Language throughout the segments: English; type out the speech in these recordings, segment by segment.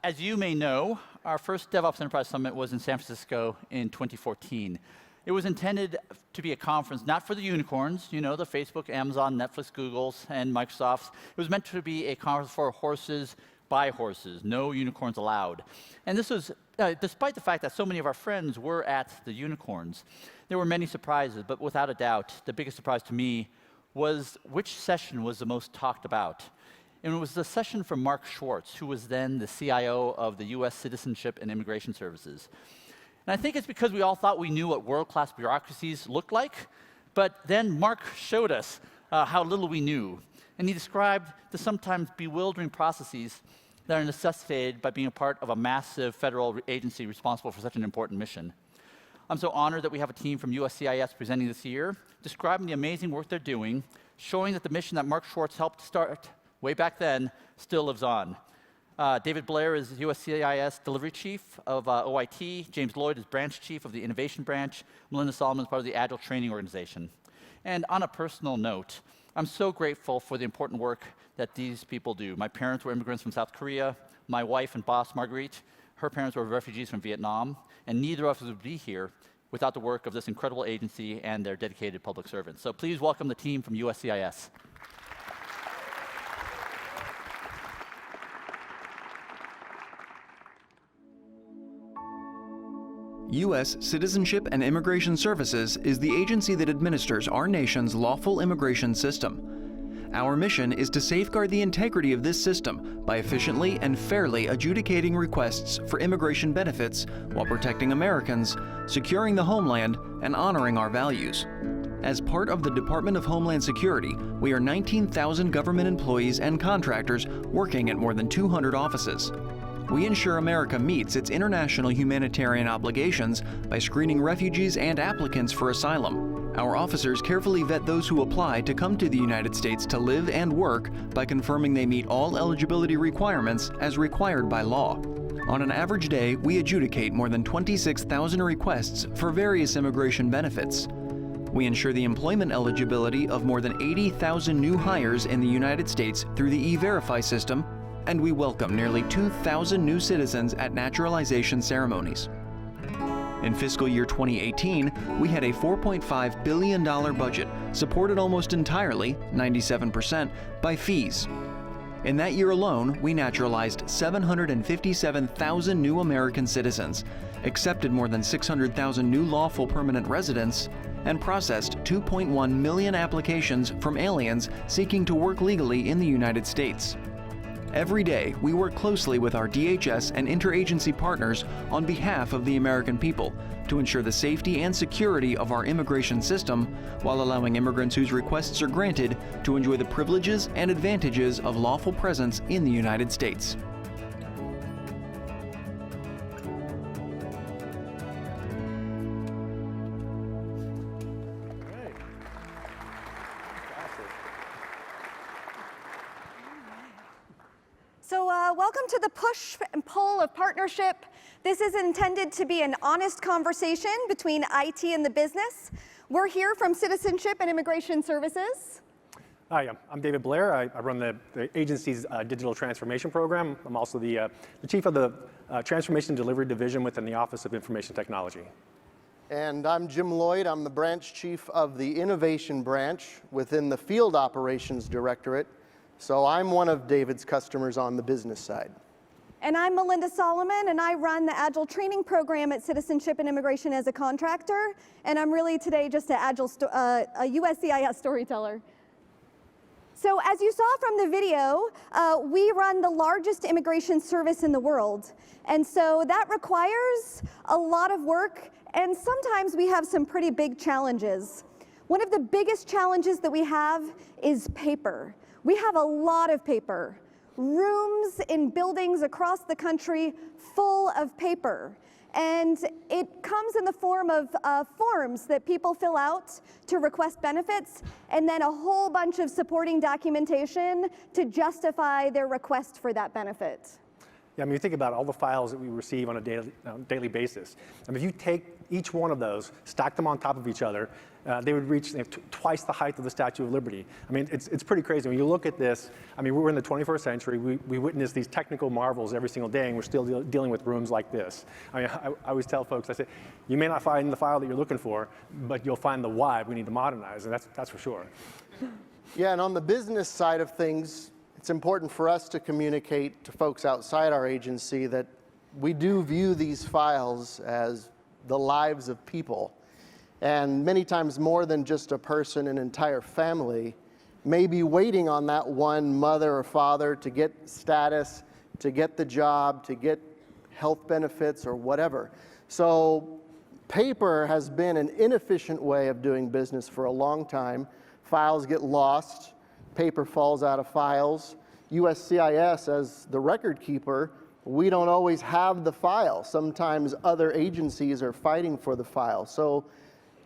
As you may know, our first DevOps Enterprise Summit was in San Francisco in 2014. It was intended to be a conference not for the unicorns, you know, the Facebook, Amazon, Netflix, Googles, and Microsofts. It was meant to be a conference for horses by horses, no unicorns allowed. And this was despite the fact that so many of our friends were at the unicorns. There were many surprises, but without a doubt, the biggest surprise to me was which session was the most talked about. And it was the session from Mark Schwartz, who was then the CIO of the US Citizenship and Immigration Services. And I think it's because we all thought we knew what world-class bureaucracies looked like, but then Mark showed us how little we knew. And he described the sometimes bewildering processes that are necessitated by being a part of a massive federal agency responsible for such an important mission. I'm so honored that we have a team from USCIS presenting this year, describing the amazing work they're doing, showing that the mission that Mark Schwartz helped start way back then still lives on. David Blair is USCIS Delivery Chief of OIT. James Lloyd is Branch Chief of the Innovation Branch. Melinda is part of the Agile Training Organization. And on a personal note, I'm so grateful for the important work that these people do. My parents were immigrants from South Korea. My wife and boss, Marguerite, her parents were refugees from Vietnam. And neither of us would be here without the work of this incredible agency and their dedicated public servants. So please welcome the team from USCIS. U.S. Citizenship and Immigration Services is the agency that administers our nation's lawful immigration system. Our mission is to safeguard the integrity of this system by efficiently and fairly adjudicating requests for immigration benefits while protecting Americans, securing the homeland, and honoring our values. As part of the Department of Homeland Security, we are 19,000 government employees and contractors working at more than 200 offices. We ensure America meets its international humanitarian obligations by screening refugees and applicants for asylum. Our officers carefully vet those who apply to come to the United States to live and work by confirming they meet all eligibility requirements as required by law. On an average day, we adjudicate more than 26,000 requests for various immigration benefits. We ensure the employment eligibility of more than 80,000 new hires in the United States through the E-Verify system, and we welcome nearly 2,000 new citizens at naturalization ceremonies. In fiscal year 2018, we had a $4.5 billion budget, supported almost entirely, 97%, by fees. In that year alone, we naturalized 757,000 new American citizens, accepted more than 600,000 new lawful permanent residents, and processed 2.1 million applications from aliens seeking to work legally in the United States. Every day, we work closely with our DHS and interagency partners on behalf of the American people to ensure the safety and security of our immigration system while allowing immigrants whose requests are granted to enjoy the privileges and advantages of lawful presence in the United States. Welcome to the push and pull of partnership. This is intended to be an honest conversation between IT and the business. We're here from Citizenship and Immigration Services. Hi, I'm David Blair. I run the agency's digital transformation program. I'm also the chief of the Transformation Delivery Division within the Office of Information Technology. And I'm Jim Lloyd. I'm the branch chief of the Innovation Branch within the Field Operations Directorate. So I'm one of David's customers on the business side. And I'm Melinda Solomon, and I run the Agile Training Program at Citizenship and Immigration as a contractor. And I'm really today just a USCIS storyteller. So as you saw from the video, we run the largest immigration service in the world. And so that requires a lot of work, and sometimes we have some pretty big challenges. One of the biggest challenges that we have is paper. We have a lot of paper. Rooms in buildings across the country full of paper. And it comes in the form of forms that people fill out to request benefits, and then a whole bunch of supporting documentation to justify their request for that benefit. Yeah, I mean, you think about all the files that we receive on a daily basis. I mean, if you take each one of those, stack them on top of each other, they would reach twice the height of the Statue of Liberty. I mean, it's pretty crazy. When you look at this, I mean, we're in the 21st century. We witness these technical marvels every single day, and we're still dealing with rooms like this. I mean, I always tell folks, I say, you may not find the file that you're looking for, but you'll find the why we need to modernize, and that's for sure. Yeah, and on the business side of things, it's important for us to communicate to folks outside our agency that we do view these files as the lives of people. And many times more than just a person, an entire family may be waiting on that one mother or father to get status, to get the job, to get health benefits or whatever. So paper has been an inefficient way of doing business for a long time. Files get lost, paper falls out of files. USCIS, as the record keeper, we don't always have the file. Sometimes other agencies are fighting for the file. So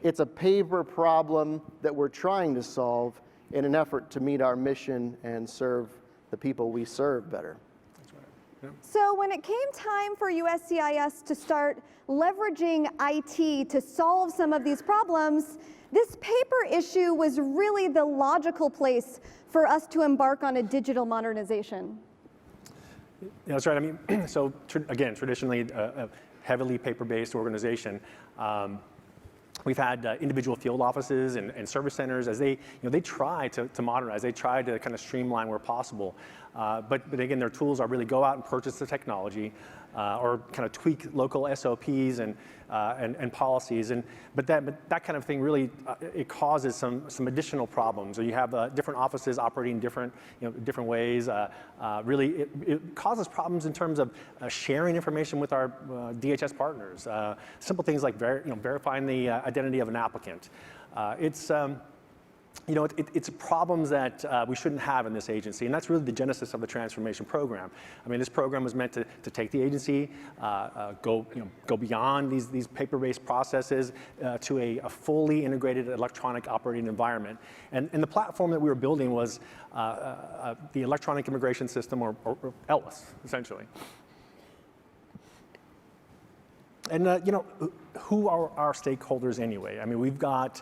it's a paper problem that we're trying to solve in an effort to meet our mission and serve the people we serve better. That's right. Yeah. So when it came time for USCIS to start leveraging IT to solve some of these problems, this paper issue was really the logical place for us to embark on a digital modernization. Yeah, that's right. I mean, so again, traditionally a heavily paper-based organization. We've had individual field offices and service centers as they try to modernize. They try to kind of streamline where possible. But again, their tools are really go out and purchase the technology or kind of tweak local SOPs and policies. But that kind of thing really it causes some additional problems. So you have different offices operating different ways. Really, it causes problems in terms of sharing information with our DHS partners. Simple things like verifying the identity of an applicant. It's problems that we shouldn't have in this agency, and that's really the genesis of the transformation program. I mean, this program was meant to take the agency, go beyond these paper-based processes to a fully integrated electronic operating environment. And the platform that we were building was the Electronic Immigration System, or ELIS, essentially. And who are our stakeholders anyway? I mean, we've got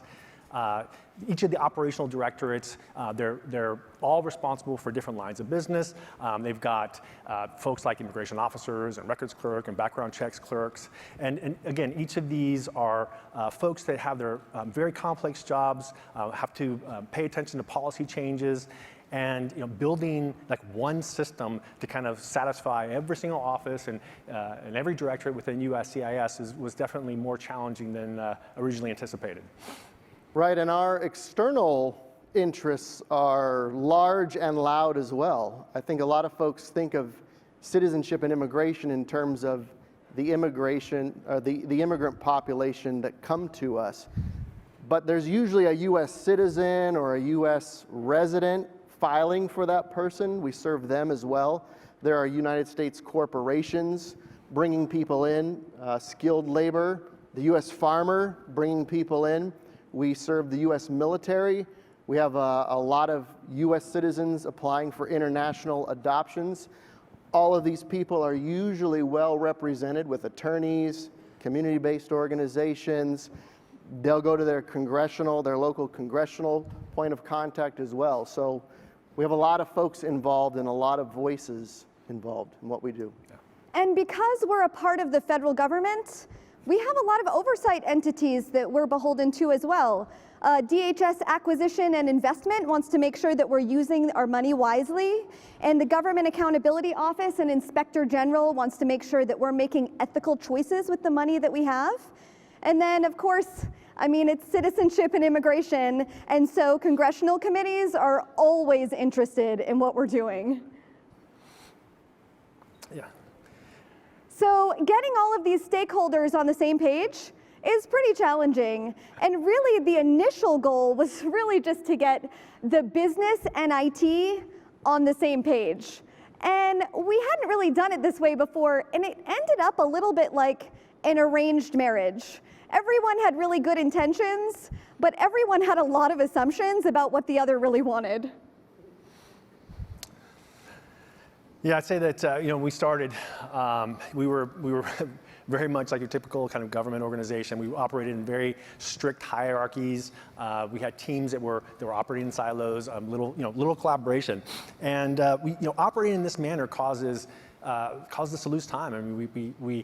each of the operational directorates, they're all responsible for different lines of business. They've got folks like immigration officers and records clerk and background checks clerks. And again, each of these are folks that have their very complex jobs, have to pay attention to policy changes, and building like one system to kind of satisfy every single office and every directorate within USCIS was definitely more challenging than originally anticipated. Right, and our external interests are large and loud as well. I think a lot of folks think of citizenship and immigration in terms of the immigrant population that come to us. But there's usually a U.S. citizen or a U.S. resident filing for that person. We serve them as well. There are United States corporations bringing people in, skilled labor, the U.S. farmer bringing people in. We serve the U.S. military. We have a lot of U.S. citizens applying for international adoptions. All of these people are usually well represented with attorneys, community-based organizations. They'll go to their local congressional point of contact as well. So we have a lot of folks involved and a lot of voices involved in what we do. And because we're a part of the federal government, we have a lot of oversight entities that we're beholden to as well. DHS Acquisition and Investment wants to make sure that we're using our money wisely. And the Government Accountability Office and Inspector General wants to make sure that we're making ethical choices with the money that we have. And then, of course, I mean, it's citizenship and immigration. And so congressional committees are always interested in what we're doing. Yeah. So getting all of these stakeholders on the same page is pretty challenging. And really the initial goal was really just to get the business and IT on the same page. And we hadn't really done it this way before, and it ended up a little bit like an arranged marriage. Everyone had really good intentions, but everyone had a lot of assumptions about what the other really wanted. Yeah, I'd say that when we started, we were very much like your typical kind of government organization. We operated in very strict hierarchies. We had teams that were operating in silos, little collaboration, and operating in this manner causes us to lose time. I mean,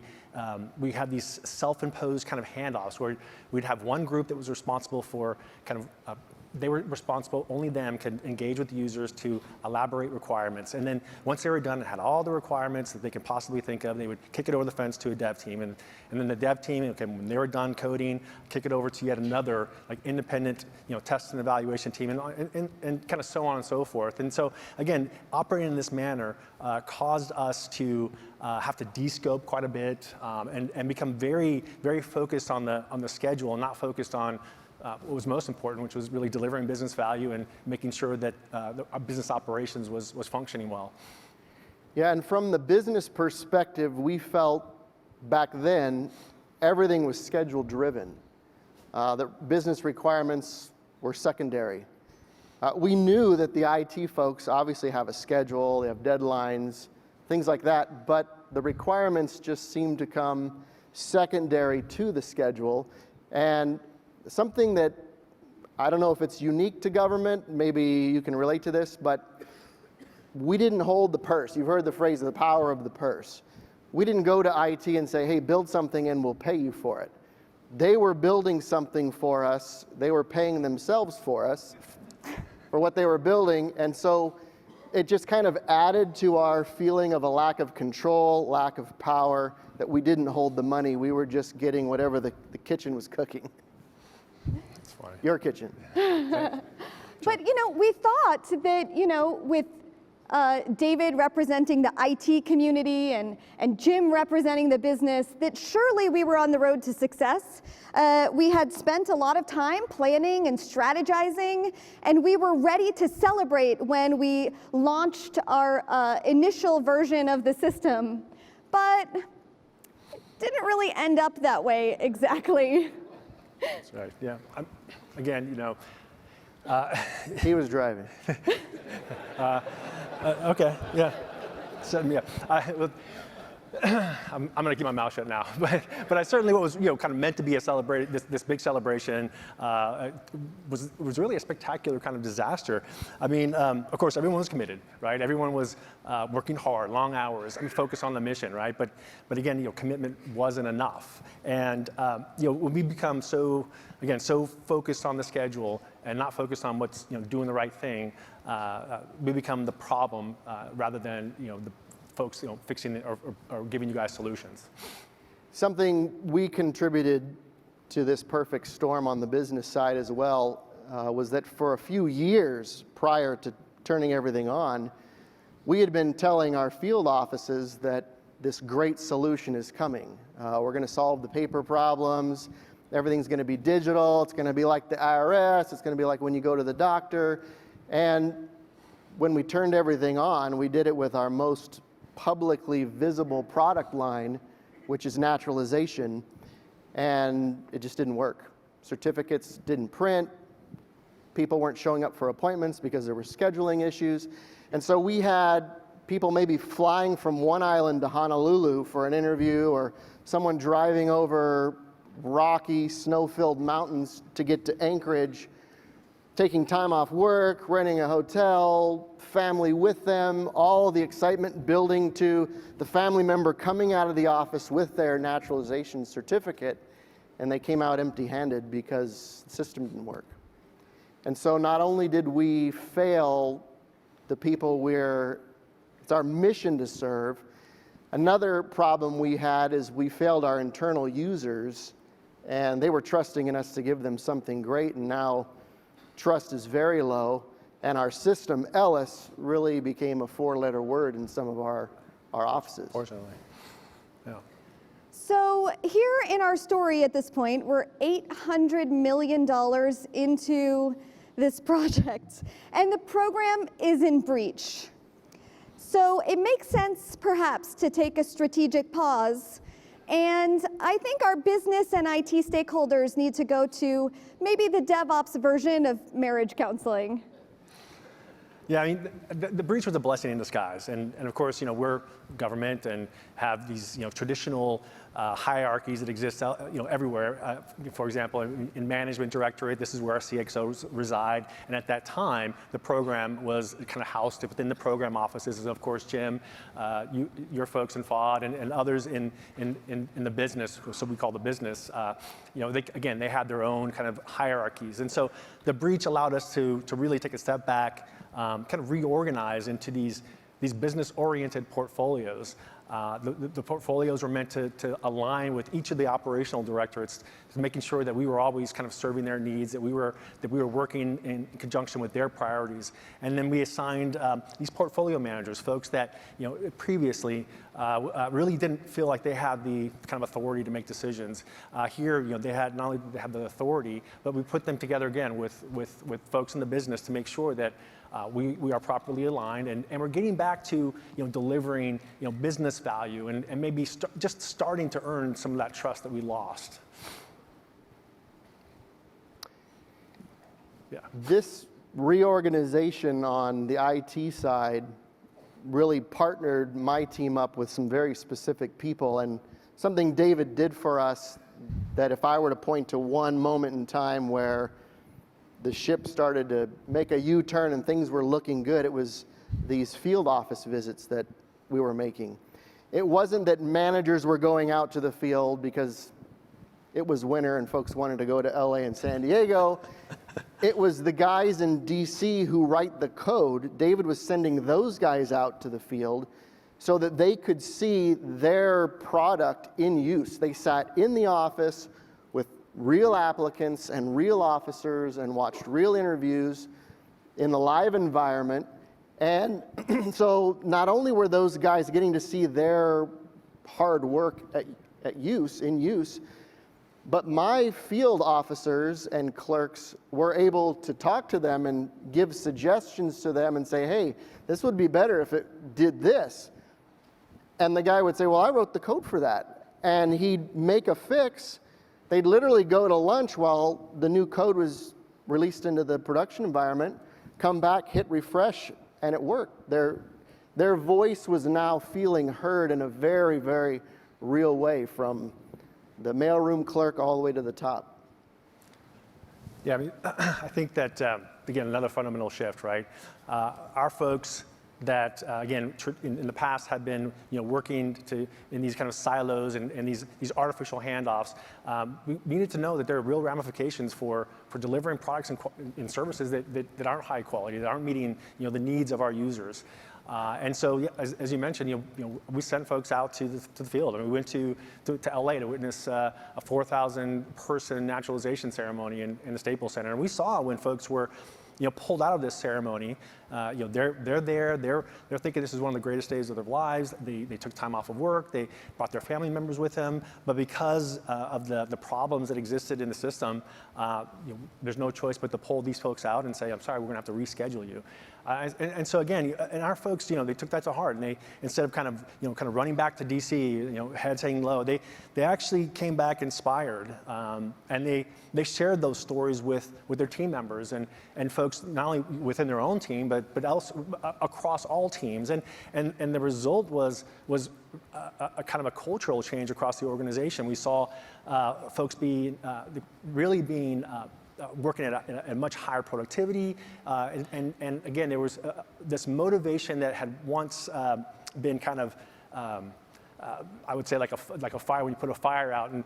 we had these self-imposed kind of handoffs where we'd have one group that was responsible for kind of they were responsible, only them could engage with the users to elaborate requirements. And then once they were done and had all the requirements that they could possibly think of, they would kick it over the fence to a dev team. And then the dev team, okay, when they were done coding, kick it over to yet another independent test and evaluation team, and kind of so on and so forth. And so again, operating in this manner caused us to have to de-scope quite a bit and become very, very focused on the schedule and not focused on what was most important, which was really delivering business value and making sure that our business operations was functioning well. Yeah, and from the business perspective, we felt back then everything was schedule driven. The business requirements were secondary. We knew that the IT folks obviously have a schedule, they have deadlines, things like that, but the requirements just seemed to come secondary to the schedule. And something that, I don't know if it's unique to government, maybe you can relate to this, but we didn't hold the purse. You've heard the phrase, the power of the purse. We didn't go to IT and say, hey, build something and we'll pay you for it. They were building something for us. They were paying themselves for us for what they were building. And so it just kind of added to our feeling of a lack of control, lack of power, that we didn't hold the money. We were just getting whatever the kitchen was cooking. That's funny. Your kitchen. But, we thought that, with David representing the IT community and Jim representing the business, that surely we were on the road to success. We had spent a lot of time planning and strategizing, and we were ready to celebrate when we launched our initial version of the system. But it didn't really end up that way exactly. That's right, yeah. Again, He was driving. okay, yeah. Set me up. I'm going to keep my mouth shut now. But I certainly what was kind of meant to be a this big celebration was really a spectacular kind of disaster. I mean, of course, everyone was committed, right? Everyone was working hard, long hours, focused on the mission, right? But again, commitment wasn't enough. And when we become so focused on the schedule and not focused on what's doing the right thing, we become the problem rather than the folks fixing it or giving you guys solutions. Something we contributed to this perfect storm on the business side as well was that for a few years prior to turning everything on, we had been telling our field offices that this great solution is coming. We're going to solve the paper problems. Everything's going to be digital. It's going to be like the IRS. It's going to be like when you go to the doctor. And when we turned everything on, we did it with our most publicly visible product line, which is naturalization, and it just didn't work. Certificates didn't print. People weren't showing up for appointments because there were scheduling issues. And so we had people maybe flying from one island to Honolulu for an interview, or someone driving over rocky, snow-filled mountains to get to Anchorage, taking time off work, renting a hotel, family with them, all the excitement building to the family member coming out of the office with their naturalization certificate, and they came out empty-handed because the system didn't work. And so not only did we fail the people it's our mission to serve, another problem we had is we failed our internal users, and they were trusting in us to give them something great, and now trust is very low, and our system, Ellis, really became a four-letter word in some of our offices. Fortunately, yeah. So here in our story at this point, we're $800 million into this project, and the program is in breach. So it makes sense, perhaps, to take a strategic pause. And I think our business and IT stakeholders need to go to maybe the DevOps version of marriage counseling. Yeah, I mean, the breach was a blessing in disguise, and of course, you know, we're government and have these, you know, traditional hierarchies that exist, you know, everywhere. For example, in management directorate, this is where our CXOs reside, and at that time, the program was kind of housed within the program offices, and of course, Jim, your folks in FOD, and others in the business, so we call the business, you know, they had their own kind of hierarchies, and so the breach allowed us to really take a step back, kind of reorganize into these business-oriented portfolios. The portfolios were meant to align with each of the operational directorates, making sure that we were always kind of serving their needs, that we were working in conjunction with their priorities. And then we assigned these portfolio managers, folks that, you know, previously really didn't feel like they had the kind of authority to make decisions. Here, you know, they had not only did they have the authority, but we put them together again with folks in the business to make sure that we are properly aligned, and we're getting back to, you know, delivering, you know, business value, and maybe just starting to earn some of that trust that we lost. Yeah. This reorganization on the IT side really partnered my team up with some very specific people, and something David did for us that if I were to point to one moment in time where the ship started to make a U-turn and things were looking good, it was these field office visits that we were making. It wasn't that managers were going out to the field because it was winter and folks wanted to go to LA and San Diego. It was the guys in DC who write the code. David was sending those guys out to the field so that they could see their product in use. They sat in the office with real applicants and real officers and watched real interviews in the live environment. And so not only were those guys getting to see their hard work in use, but my field officers and clerks were able to talk to them and give suggestions to them and say, hey, this would be better if it did this. And the guy would say, well, I wrote the code for that. And he'd make a fix. They'd literally go to lunch while the new code was released into the production environment, come back, hit refresh, and it worked. Their voice was now feeling heard in a very, very real way, from the mailroom clerk all the way to the top. Yeah, I mean, I think that, again, another fundamental shift, right? Our folks that, again, in the past had been, you know, working in these kind of silos and these artificial handoffs, we needed to know that there are real ramifications for delivering products and services that aren't high quality, that aren't meeting, you know, the needs of our users. And so, yeah, as you mentioned, you know, we sent folks out to the field. I mean, we went to LA to witness a 4,000-person naturalization ceremony in the Staples Center, and we saw when folks were, you know, pulled out of this ceremony. You know, they're thinking this is one of the greatest days of their lives. They took time off of work. They brought their family members with them. But because of the problems that existed in the system, you know, there's no choice but to pull these folks out and say, I'm sorry, we're going to have to reschedule you. And so again, and our folks, you know, they took that to heart, and they, instead of kind of running back to DC, you know, heads hanging low, they actually came back inspired, and they shared those stories with their team members and folks not only within their own team, but across all teams, and the result was a kind of a cultural change across the organization. We saw folks really being working at a much higher productivity, and again, there was this motivation that had once been kind of, I would say like a fire when you put a fire out, and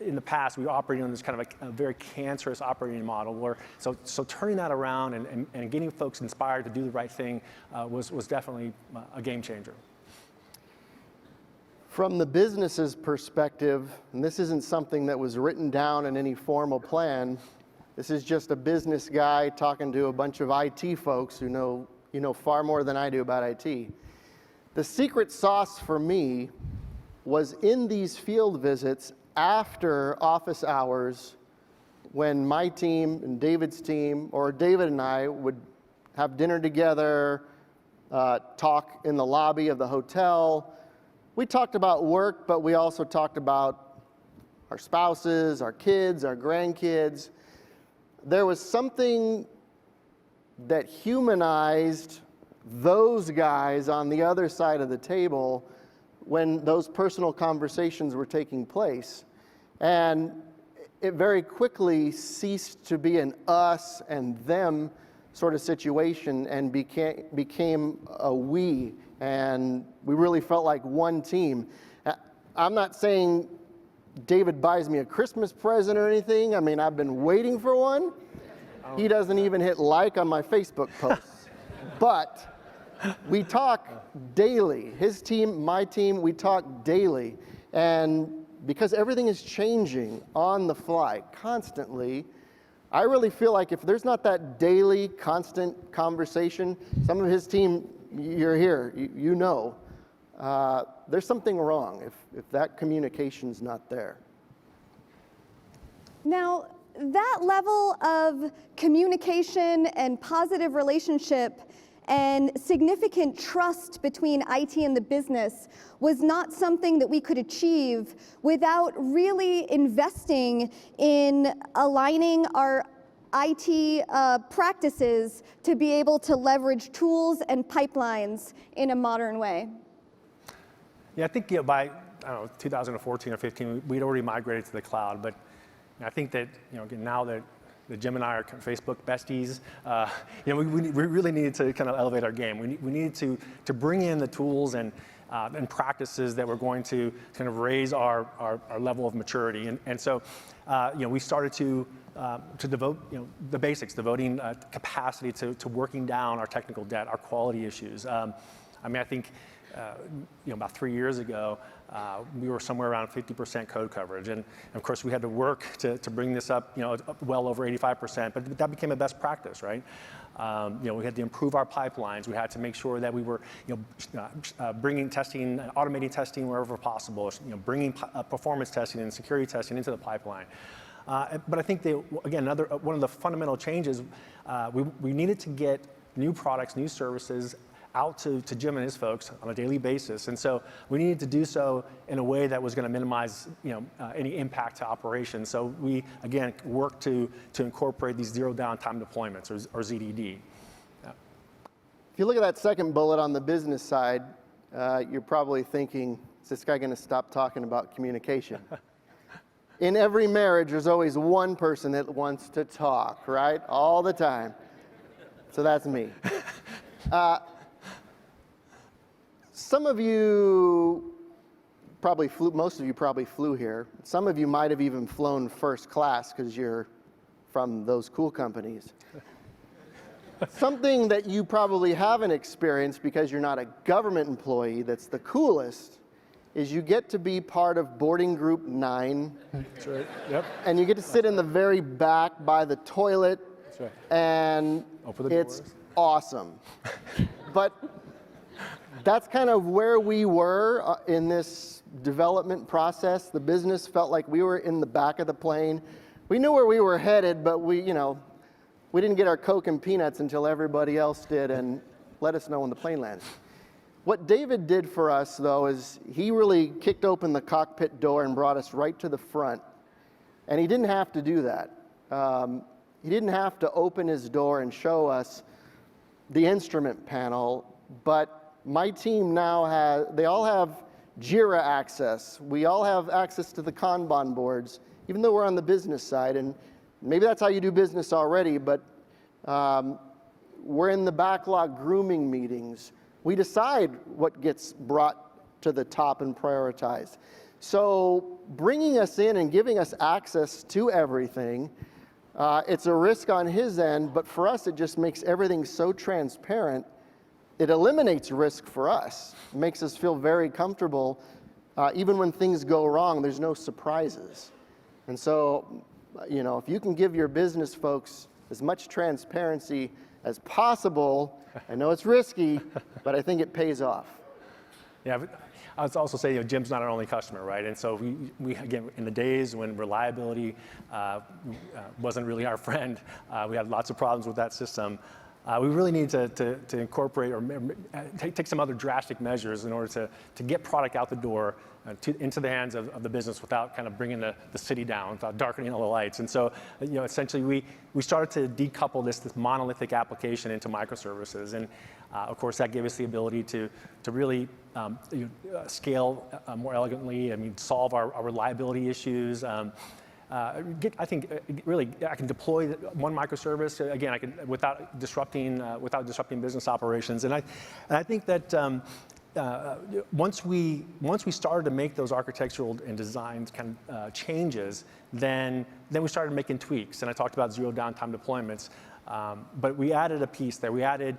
in the past we were operating on this kind of a very cancerous operating model, where so turning that around and getting folks inspired to do the right thing was definitely a game changer. From the business's perspective, and this isn't something that was written down in any formal plan, this is just a business guy talking to a bunch of IT folks who know far more than I do about IT. The secret sauce for me was in these field visits after office hours, when my team and David's team, or David and I, would have dinner together, talk in the lobby of the hotel. We talked about work, but we also talked about our spouses, our kids, our grandkids. There was something that humanized those guys on the other side of the table when those personal conversations were taking place. And it very quickly ceased to be an us and them sort of situation and became a we. And we really felt like one team. I'm not saying David buys me a Christmas present or anything. I mean, I've been waiting for one. He doesn't even hit like on my Facebook posts. But we talk daily. His team, my team, we talk daily. And because everything is changing on the fly constantly, I really feel like if there's not that daily, constant conversation, some of his team, you're here, you know, there's something wrong if that communication's not there. Now, that level of communication and positive relationship and significant trust between IT and the business was not something that we could achieve without really investing in aligning our IT practices to be able to leverage tools and pipelines in a modern way. Yeah, I think by 2014 or 15, we'd already migrated to the cloud. But I think that again, now that Jim and I are Facebook besties, we really needed to kind of elevate our game. We needed to bring in the tools and practices that were going to kind of raise our level of maturity. And so we started to devote the basics, devoting capacity to working down our technical debt, our quality issues. I think about 3 years ago, we were somewhere around 50% code coverage, and of course we had to work to bring this up, well over 85%. But that became a best practice, right? We had to improve our pipelines. We had to make sure that we were, bringing testing, automating testing wherever possible. Bringing performance testing and security testing into the pipeline. But I think that, again, one of the fundamental changes, we needed to get new products, new services out to Jim and his folks on a daily basis. And so we needed to do so in a way that was going to minimize any impact to operations. So we, again, worked to incorporate these zero downtime deployments, or ZDD. Yeah. If you look at that second bullet on the business side, you're probably thinking, is this guy going to stop talking about communication? In every marriage, there's always one person that wants to talk, right? All the time. So that's me. Some of you probably flew, most of you probably flew here. Some of you might have even flown first class because you're from those cool companies. Something that you probably haven't experienced because you're not a government employee that's the coolest is you get to be part of boarding group 9. That's right. Yep. And you get to sit in the very back by the toilet. That's right. And it's doors. Awesome. But that's kind of where we were in this development process. The business felt like we were in the back of the plane. We knew where we were headed, but we didn't get our Coke and peanuts until everybody else did and let us know when the plane landed. What David did for us, though, is he really kicked open the cockpit door and brought us right to the front. And he didn't have to do that. He didn't have to open his door and show us the instrument panel, but my team now they all have Jira access. We all have access to the Kanban boards, even though we're on the business side. And maybe that's how you do business already, but we're in the backlog grooming meetings. We decide what gets brought to the top and prioritized. So bringing us in and giving us access to everything, it's a risk on his end, but for us, it just makes everything so transparent. It eliminates risk for us. It makes us feel very comfortable. Even when things go wrong, there's no surprises. And so, if you can give your business folks as much transparency as possible, I know it's risky, but I think it pays off. Yeah, but I would also say, Jim's not our only customer, right? And so we again, in the days when reliability wasn't really our friend, we had lots of problems with that system. we really need to incorporate or take some other drastic measures in order to get product out the door into the hands of the business without kind of bringing the city down, without darkening all the lights. And so, essentially, we started to decouple this monolithic application into microservices. And of course, that gave us the ability to really scale more elegantly. I mean, solve our reliability issues. I can deploy one microservice again. Without disrupting business operations. And I think that once we started to make those architectural and design kind of changes, then we started making tweaks. And I talked about zero downtime deployments, but we added a piece there. We added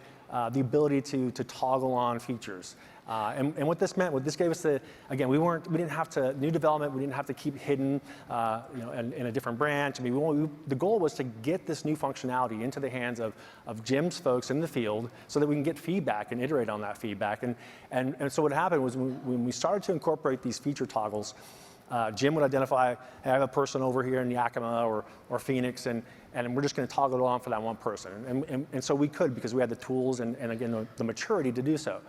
the ability to toggle on features. And what this meant, what this gave us again, we didn't have to, new development, we didn't have to keep hidden, in a different branch. I mean, the goal was to get this new functionality into the hands of Jim's folks in the field so that we can get feedback and iterate on that feedback. And so what happened was when we started to incorporate these feature toggles, Jim would identify, hey, I have a person over here in Yakima or Phoenix, and we're just going to toggle it on for that one person. And so we could, because we had the tools and again, the maturity to do so.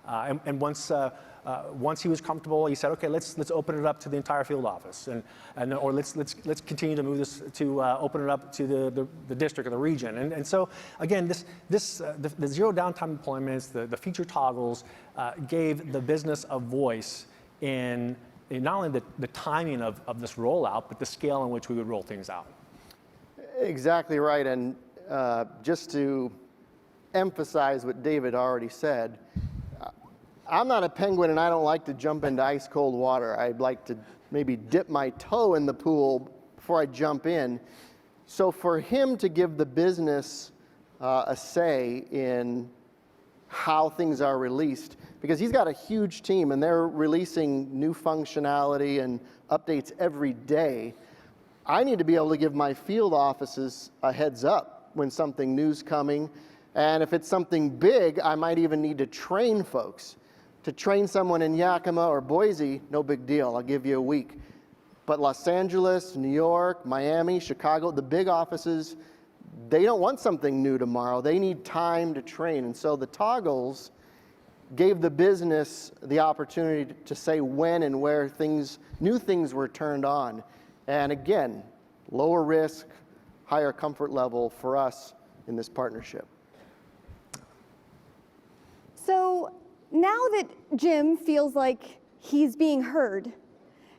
And once he was comfortable, he said, "Okay, let's open it up to the entire field office, or let's continue to move this to open it up to the district or the region." And so again, the zero downtime deployments, the feature toggles, gave the business a voice in not only the timing of this rollout, but the scale in which we would roll things out. Exactly right, and just to emphasize what David already said. I'm not a penguin and I don't like to jump into ice cold water. I'd like to maybe dip my toe in the pool before I jump in. So for him to give the business a say in how things are released, because he's got a huge team and they're releasing new functionality and updates every day, I need to be able to give my field offices a heads up when something new's coming. And if it's something big, I might even need to train folks. To train someone in Yakima or Boise, no big deal, I'll give you a week. But Los Angeles, New York, Miami, Chicago, the big offices, they don't want something new tomorrow. They need time to train. And so the toggles gave the business the opportunity to say when and where new things were turned on. And again, lower risk, higher comfort level for us in this partnership. So now that Jim feels like he's being heard,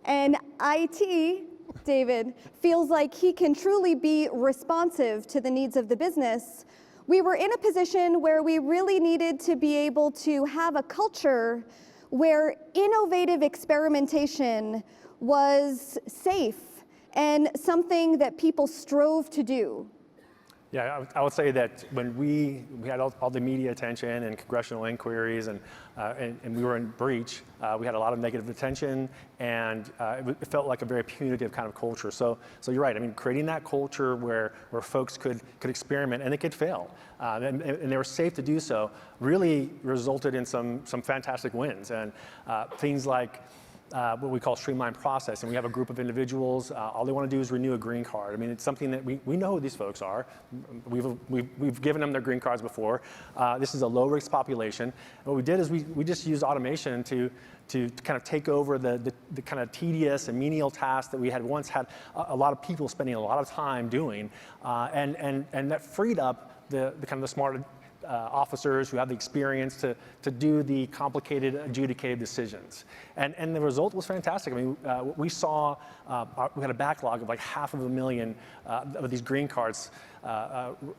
and IT, David, feels like he can truly be responsive to the needs of the business, we were in a position where we really needed to be able to have a culture where innovative experimentation was safe and something that people strove to do. Yeah, I would say that when we had all the media attention and congressional inquiries and we were in breach, we had a lot of negative attention, and it felt like a very punitive kind of culture. So you're right. I mean, creating that culture where folks could experiment and they could fail, and they were safe to do so, really resulted in some fantastic wins, and things like what we call streamlined process. And we have a group of individuals, all they want to do is renew a green card. I mean, it's something that we know who these folks are. We've given them their green cards before. This is a low risk population. And what we did is we just used automation to kind of take over the kind of tedious and menial tasks that we had once had a lot of people spending a lot of time doing, and that freed up the kind of the smarter officers who have the experience to do the complicated, adjudicated decisions. And the result was fantastic. I mean, we saw, we had a backlog of like 500,000 of these green cards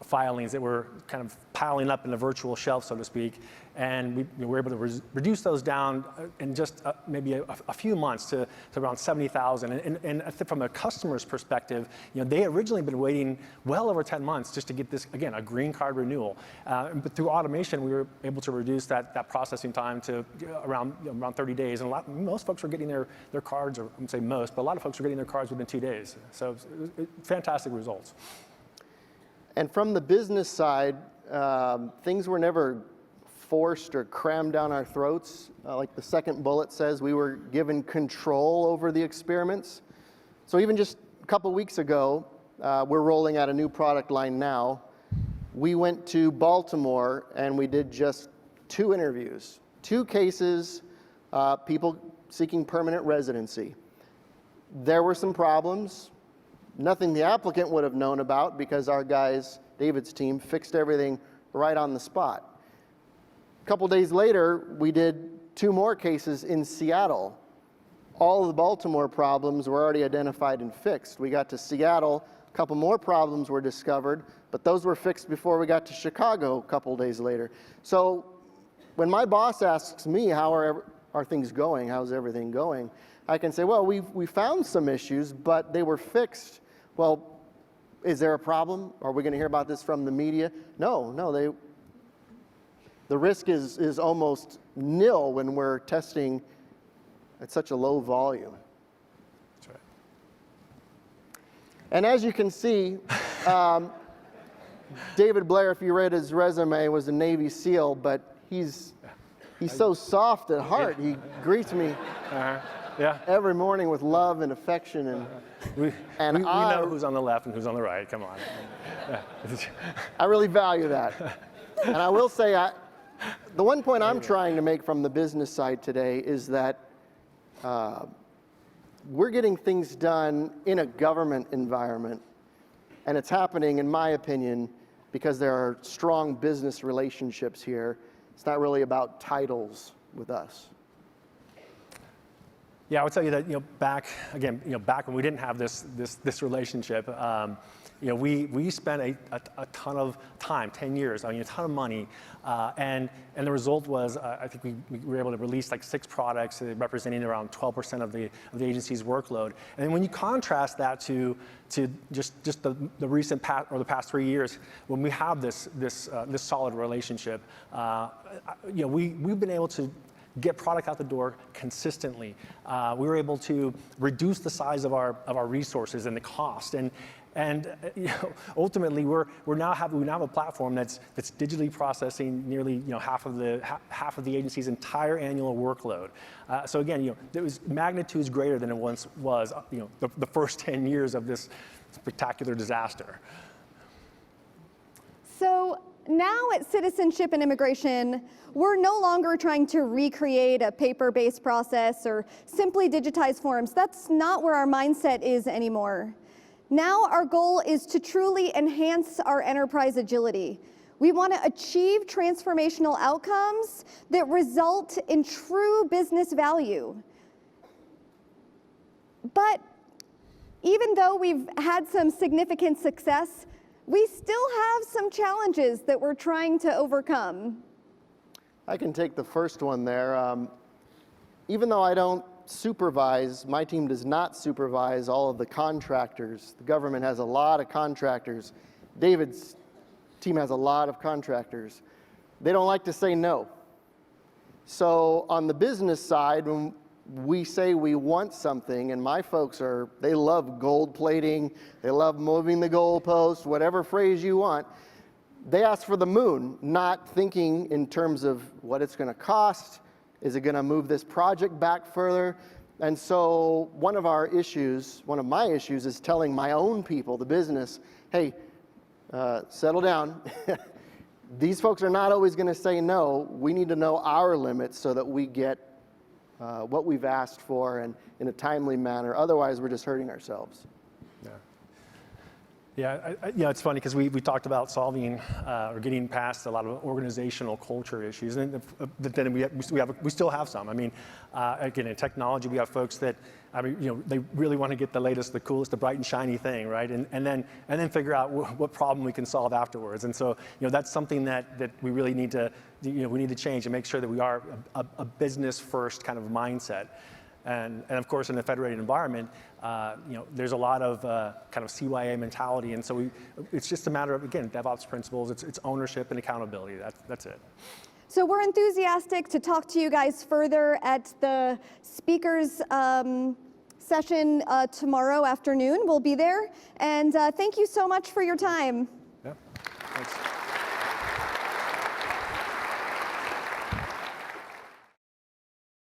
filings that were kind of piling up in the virtual shelf, so to speak. And we were able to reduce those down in just maybe a few months to around 70,000. And I think from a customer's perspective, they had originally been waiting well over 10 months just to get this, again, a green card renewal. But through automation, we were able to reduce that processing time to around 30 days. And most folks were getting their cards, or I wouldn't say most, but a lot of folks were getting their cards within 2 days. So fantastic results. And from the business side, things were never forced or crammed down our throats. Like the second bullet says, we were given control over the experiments. So even just a couple weeks ago, we're rolling out a new product line now. we went to Baltimore and we did just 2 interviews, 2 cases, people seeking permanent residency. There were some problems, nothing the applicant would have known about because our guys, David's team, fixed everything right on the spot. A couple days later, we did 2 more cases in Seattle. All of the Baltimore problems were already identified and fixed. We got to Seattle, a couple more problems were discovered, but those were fixed before we got to Chicago a couple days later. So when my boss asks me, how are things going, how's everything going, I can say, well, we found some issues, but they were fixed. Well, is there a problem? Are we going to hear about this from the media? No, the risk is almost nil when we're testing at such a low volume. That's right. And as you can see, David Blair, if you read his resume, was a Navy SEAL, but he's so soft at heart. He greets me every morning with love and affection. And, we know who's on the left and who's on the right. Come on. I really value that. And I will say, the one point I'm trying to make from the business side today is that we're getting things done in a government environment, and it's happening, in my opinion, because there are strong business relationships here. It's not really about titles with us. Yeah, I would tell you that back when we didn't have this relationship, we spent a ton of time, 10 years, a ton of money, and the result was I think we were able to release like 6 products representing around 12% of the agency's workload. And then when you contrast that to just the recent the past 3 years, when we have this solid relationship, we've been able to get product out the door consistently. We were able to reduce the size of our resources and the cost, and ultimately we now have a platform that's digitally processing nearly half of the agency's entire annual workload. So again, it was magnitudes greater than it once was. The first 10 years of this spectacular disaster. So now at Citizenship and Immigration, we're no longer trying to recreate a paper-based process or simply digitize forms. That's not where our mindset is anymore. Now our goal is to truly enhance our enterprise agility. We want to achieve transformational outcomes that result in true business value. But even though we've had some significant success, we still have some challenges that we're trying to overcome. I can take the first one there. Even though I don't supervise, my team does not supervise all of the contractors. The government has a lot of contractors. David's team has a lot of contractors. They don't like to say no. So on the business side, when we say we want something, and my folks they love gold plating, they love moving the goalpost, whatever phrase you want. They ask for the moon, not thinking in terms of what it's going to cost. Is it going to move this project back further? And so one of my issues is telling my own people, the business, hey, settle down. These folks are not always going to say no. We need to know our limits so that we get what we've asked for and in a timely manner. Otherwise, we're just hurting ourselves. Yeah, it's funny because we talked about solving or getting past a lot of organizational culture issues, and then we still have some. I mean, again, in technology, we have folks that they really want to get the latest, the coolest, the bright and shiny thing, right? And then figure out what problem we can solve afterwards. And so that's something that we really need to we need to change and make sure that we are a business first kind of mindset. And of course, in a federated environment, there's a lot of kind of CYA mentality, and so it's just a matter of, again, DevOps principles. It's ownership and accountability. That's it. So we're enthusiastic to talk to you guys further at the speakers session tomorrow afternoon. We'll be there, and thank you so much for your time. Yeah. Thanks.